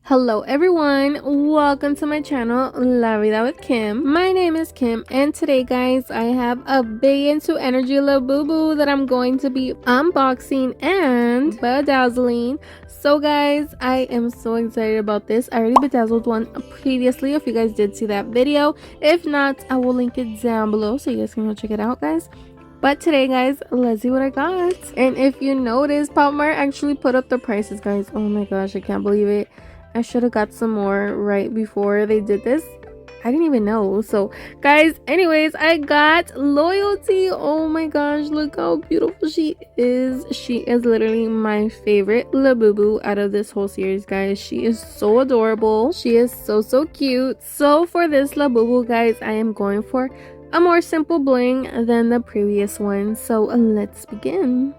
Hello everyone, welcome to my channel La Vida with Kim. My name is Kim and today guys I have a big into energy Labubu that I'm going to be unboxing and bedazzling. So guys, I am so excited about this. I already bedazzled one previously if you guys did see that video. If not, I will link it down below so you guys can go check it out guys. But today guys, let's see what I got. And if you notice, Marc actually put up the prices guys. Oh my gosh, I can't believe it. I should have got some more right before they did this. I didn't even know. So guys, anyways, I got Loyalty. Oh my gosh, look how beautiful she is. She is literally my favorite Labubu out of this whole series guys. She is so adorable. She is so cute. So for this Labubu guys, I am going for a more simple bling than the previous one. So let's begin.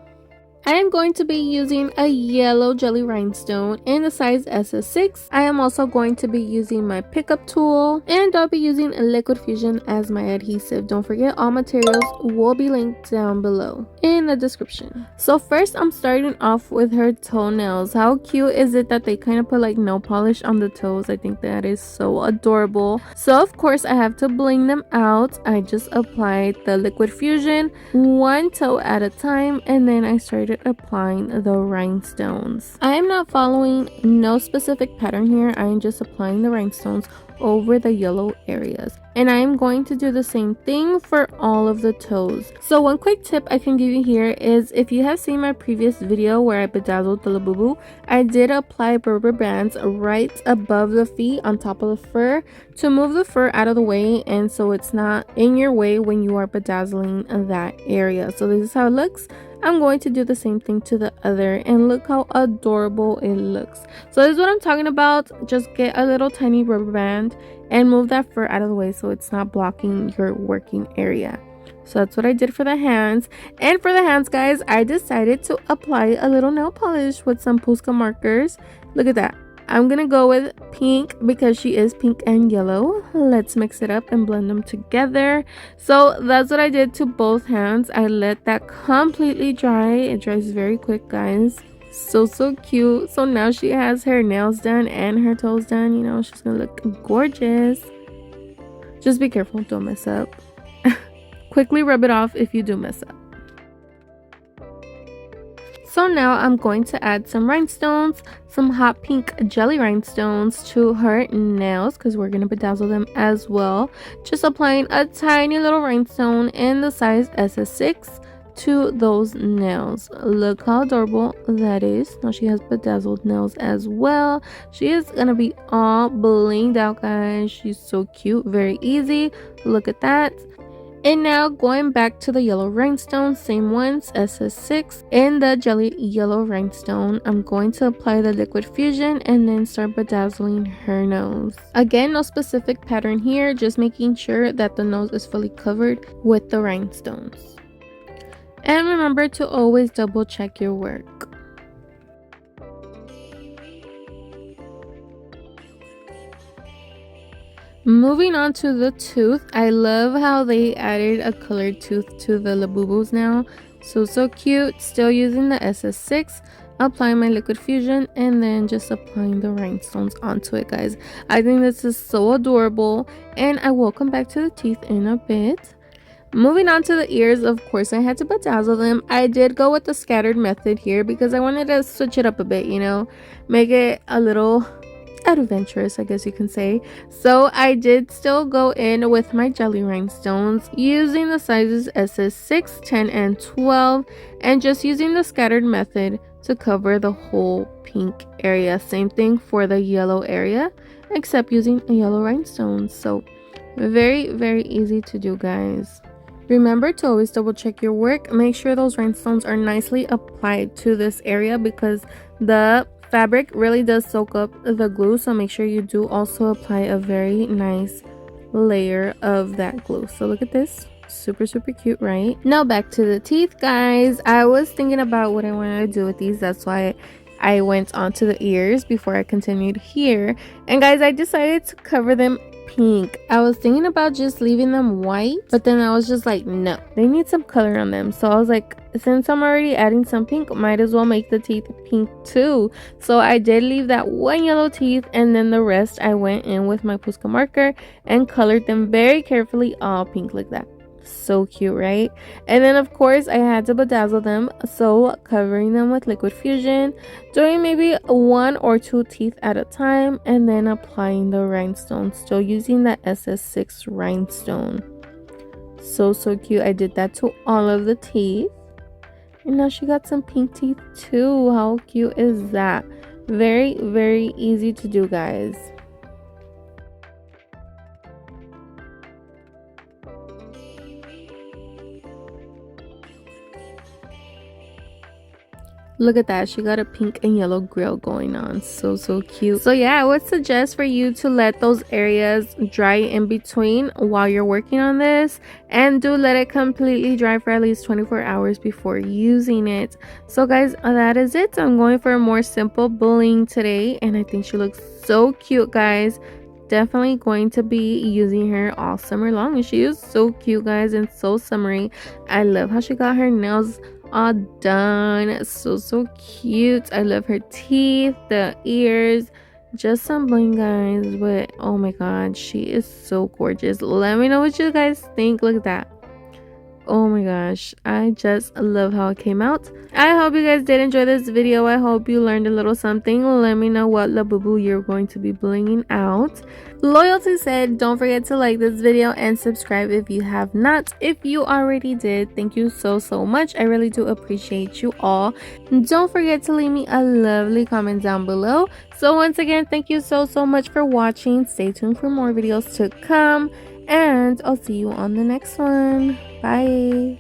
I am going to be using a yellow jelly rhinestone in the size SS6. I am also going to be using my pickup tool and I'll be using Liquid Fusion as my adhesive. Don't forget all materials will be linked down below in the description. So first I'm starting off with her toenails. How cute is it that they kind of put like nail polish on the toes? I think that is so adorable. So of course I have to bling them out. I just applied the Liquid Fusion one toe at a time and then I started applying the rhinestones. I am not following no specific pattern here. I am just applying the rhinestones over the yellow areas, and I am going to do the same thing for all of the toes. So one quick tip I can give you here is if you have seen my previous video where I bedazzled the Labubu, I did apply Rubberbands right above the feet on top of the fur to move the fur out of the way and so it's not in your way when you are bedazzling that area. So this is how it looks. I'm going to do the same thing to the other and look how adorable it looks. So this is what I'm talking about. Just get a little tiny rubber band and move that fur out of the way so it's not blocking your working area. So that's what I did for the hands. And for the hands guys, I decided to apply a little nail polish with some Posca markers. Look at that. I'm gonna go with pink because she is pink and yellow. Let's mix it up and blend them together. So that's what I did to both hands. I let that completely dry. It dries very quick guys. So cute. So now she has her nails done and her toes done. You know, she's gonna look gorgeous. Just be careful, don't mess up. Quickly rub it off if you do mess up. So now I'm going to add some rhinestones, some hot pink jelly rhinestones to her nails because we're going to bedazzle them as well. Just applying a tiny little rhinestone in the size SS6 to those nails. Look how adorable that is. Now she has bedazzled nails as well. She is going to be all blinged out guys. She's so cute, very easy. Look at that. And now going back to the yellow rhinestone, same ones, SS6. In the jelly yellow rhinestone, I'm going to apply the Liquid Fusion and then start bedazzling her nose. Again, no specific pattern here, just making sure that the nose is fully covered with the rhinestones. And remember to always double check your work. Moving on to the tooth, I love how they added a colored tooth to the Labubus now. So cute. Still using the SS6, applying my Liquid Fusion and then just applying the rhinestones onto it guys. I think this is so adorable and I will come back to the teeth in a bit. Moving on to the ears, of course I had to bedazzle them. I did go with the scattered method here because I wanted to switch it up a bit, you know, make it a little adventurous, I guess you can say. So I did still go in with my jelly rhinestones using the sizes SS6, 10, and 12 and just using the scattered method to cover the whole pink area. Same thing for the yellow area except using a yellow rhinestones. So very easy to do guys. Remember to always double check your work. Make sure those rhinestones are nicely applied to this area because the fabric really does soak up the glue, so make sure you do also apply a very nice layer of that glue. So look at this, super cute, right? Now back to the teeth guys. I was thinking about what I wanted to do with these. That's why I went on to the ears before I continued here. And guys, I decided to cover them pink. I was thinking about just leaving them white, but then I was just like, no, they need some color on them. So I was like, since I'm already adding some pink, might as well make the teeth pink too. So I did leave that one yellow teeth, and then the rest I went in with my Posca marker and colored them very carefully all pink like that. So cute, right? And then of course I had to bedazzle them, so covering them with liquid fusion, doing maybe 1 or 2 teeth at a time, and then applying the rhinestones, still using that SS6 rhinestone. So cute. I did that to all of the teeth, and now she got some pink teeth too. How cute is that? Very easy to do, guys. Look at that, she got a pink and yellow grill going on. So cute. So yeah, I would suggest for you to let those areas dry in between while you're working on this, and do let it completely dry for at least 24 hours before using it. So guys, that is it. I'm going for a more simple bling today, and I think she looks so cute, guys. Definitely going to be using her all summer long, and she is so cute, guys, and so summery. I love how she got her nails all done. So cute. I love her teeth, the ears, just some bling, guys. But oh my god, she is so gorgeous. Let me know what you guys think. Look at that. Oh my gosh, I just love how it came out. I hope you guys did enjoy this video. I hope you learned a little something. Let me know what Labubu you're going to be blinging out. Loyalty said, don't forget to like this video and subscribe if you have not. If you already did, thank you so much. I really do appreciate you all. Don't forget to leave me a lovely comment down below. So once again, thank you so much for watching. Stay tuned for more videos to come, and I'll see you on the next one. Bye.